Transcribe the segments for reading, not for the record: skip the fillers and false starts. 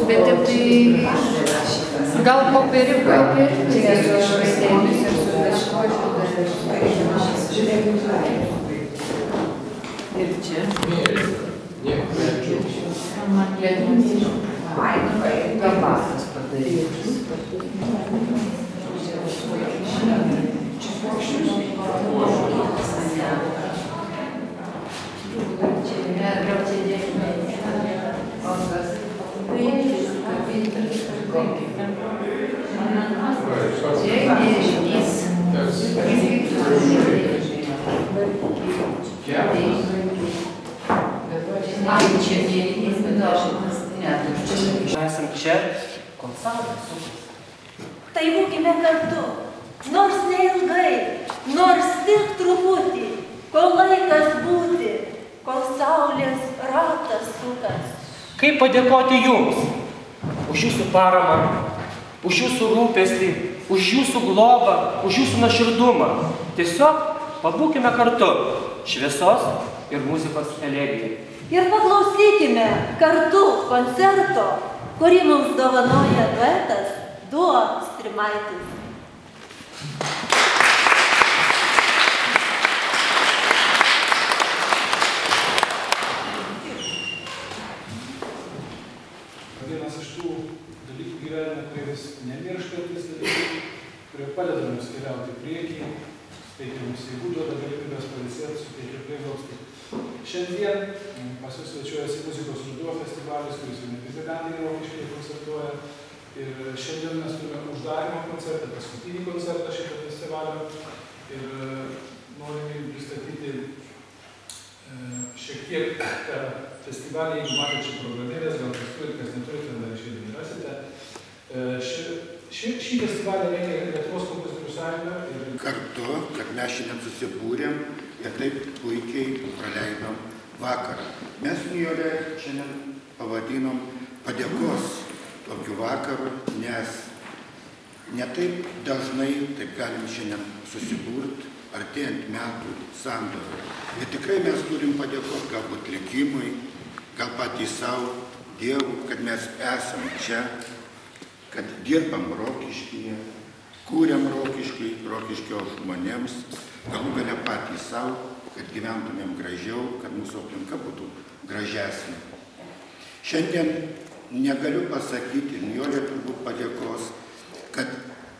Bet tai gal popieriukai ir su raidėmis ir su taškuočiu. Ir čia. Man lėdinys. Gabasas padarytas. Esam čia, koncertas. Tai būkime kartu, nors neilgai, nors tik truputį, kol laikas būti, kol saulės ratas sukas. Kaip padėkoti jums už jūsų paramą, už jūsų rūpestį, už jūsų globą, už jūsų nuoširdumą. Tiesiog pabūkime kartu šviesos ir muzikos elegijai. Ir paklausykime kartu koncerto, kurį mums dovanoja duetas Duo Strimaitis. Vienas iš tų dalykų gyvenime, kurie vis nemirštantis dalykai, kurie padeda mums keliauti į priekį, suteikia mums jėgų, duoda galimybės pailsėti, suteikia prieglobstį. Šiandien pas jus svečiuojasi muzikos ruduo festivalis, kuris jau ne pirmą kartą Rokiškyje koncertuoja. Ir šiandien mes turime uždarimo koncertą, paskutinį koncertą šito festivalio. Ir norime jums pristatyti šiek tiek tą festivalį, jeigu matėte čia programėlės, gal kas turite, kas neturite, dar šiandien rasite. Šį festivalį rengia Lietuvos kompozitorių sąjunga. Kartu, kad mes šiandien susibūrėm ir taip puikiai praleidom vakarą. Mes Nijolę šiandien pavadinom padėkos tokiu vakaru, nes ne taip dažnai taip galim šiandien susibūrti, artėjant metų sandorį. Ir tikrai mes turim padėkoti galbūt likimui, gal patys savo, Dievui, kad mes esam čia, kad dirbam Rokiškyje, kūriam Rokiškio žmonėms, galų gale patys savo, kad gyventumėm gražiau, kad mūsų aplinka būtų gražesnė. Šiandien negaliu pasakyti, Nijolė turbūt padėkos, kad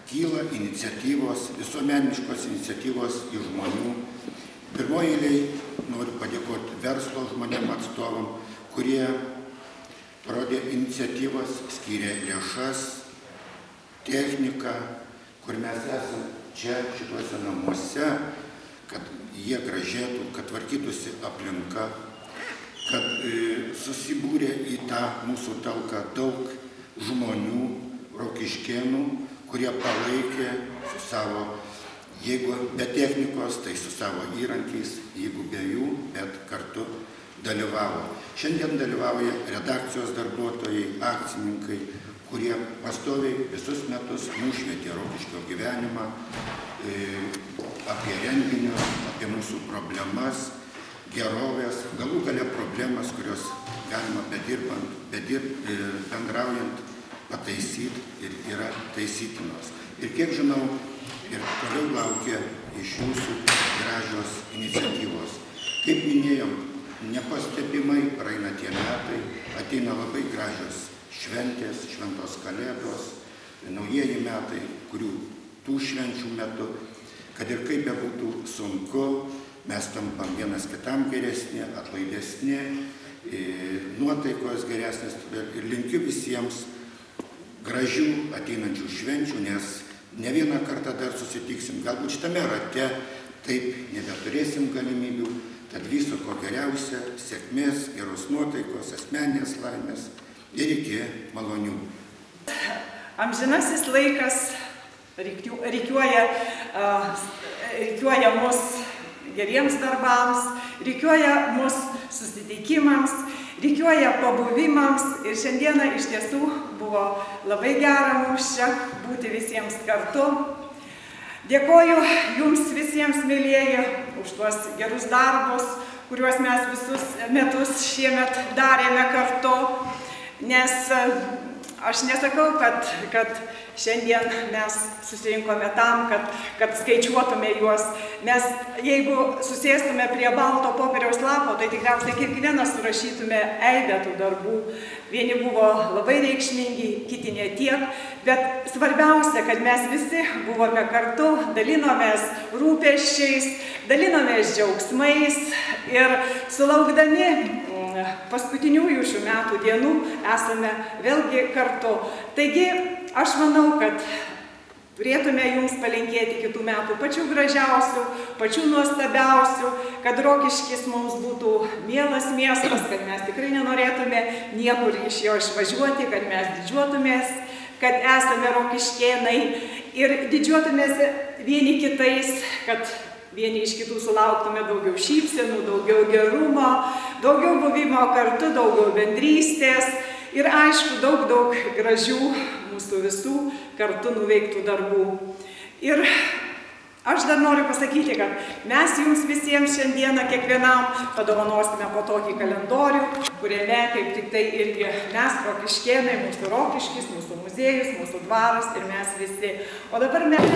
kyla iniciatyvos, visuomeniškos iniciatyvos iš žmonių. Pirmoje eilėje noriu padėkoti verslo žmonėm atstovam, kurie parodė iniciatyvas, skyrė lėšas, techniką, kur mes esame čia, šituose namuose, kad jie gražėtų, kad tvarkytųsi aplinka, kad susibūrė į tą mūsų talką daug žmonių, rokiškėnų, kurie palaikė su savo, jeigu be technikos, tai su savo įrankiais, jeigu be jų, bet kartu dalyvavo. Šiandien dalyvauja redakcijos darbuotojai, akcininkai, kurie pastoviai visus metus nušvietė Rokiškio gyvenimą, apie renginius, apie mūsų problemas, gerovės, galų gale problemas, kurios galima bendraujant pataisyti ir yra taisytinos. Ir kiek žinau, ir toliau laukia iš jūsų gražios iniciatyvos. Kaip minėjom, nepastebimai praeina tie metai, ateina labai gražios šventės, šventos kalėdos, naujieji metai, kurių tų švenčių metu, kad ir kaip bebūtų sunku, mes tampam vienas kitam geresni, atlaidesni, nuotaikos geresnės ir linkiu visiems gražių ateinančių švenčių, nes ne vieną kartą dar susitiksim. Galbūt šitame rate taip nebeturėsim galimybių, tad viso ko geriausia, sėkmės, geros nuotaikos, asmeninės laimės ir iki malonių. Amžinasis laikas rikiuoja mus geriems darbams, rikiuoja mus susitikimams, rikiuoja pabuvimams ir šiandieną iš tiesų buvo labai gera mums čia būti visiems kartu. Dėkoju jums visiems, mėlyjeji, už tuos gerus darbus, kuriuos mes visus metus šiemet darėme kartu, nes Aš nesakau, kad šiandien mes susirinkome tam, kad skaičiuotume juos, nes jeigu susėstume prie balto popieriaus lapo, tai tikriausiai kiekvieną surašytume eibę tų darbų. Vieni buvo labai reikšmingi, kiti ne tiek, bet svarbiausia, kad mes visi buvome kartu, dalinomės rūpesčiais, dalinomės džiaugsmais ir sulaukdami paskutiniųjų šių metų dienų esame vėlgi kartu. Taigi, aš manau, kad turėtume jums palinkėti kitų metų pačių gražiausių, pačių nuostabiausių, kad Rokiškis mums būtų mielas miestas, kad mes tikrai nenorėtume niekur iš jo išvažiuoti, kad mes didžiuotumės, kad esame rokiškėnai ir didžiuotumės vieni kitais, kad vieni iš kitų sulauktume daugiau šypsenų, daugiau gerumo, daugiau buvimo kartu, daugiau bendrystės ir aišku, daug gražių mūsų visų kartu nuveiktų darbų. Ir aš dar noriu pasakyti, kad mes jums visiems šiandieną kiekvienam padovanosime po tokį kalendorių, kuriame kaip tik tai irgi mes rokiškėnai, mūsų Rokiškis, mūsų muziejus, mūsų dvaras ir mes visi. O dabar mes...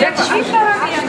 Jak świetna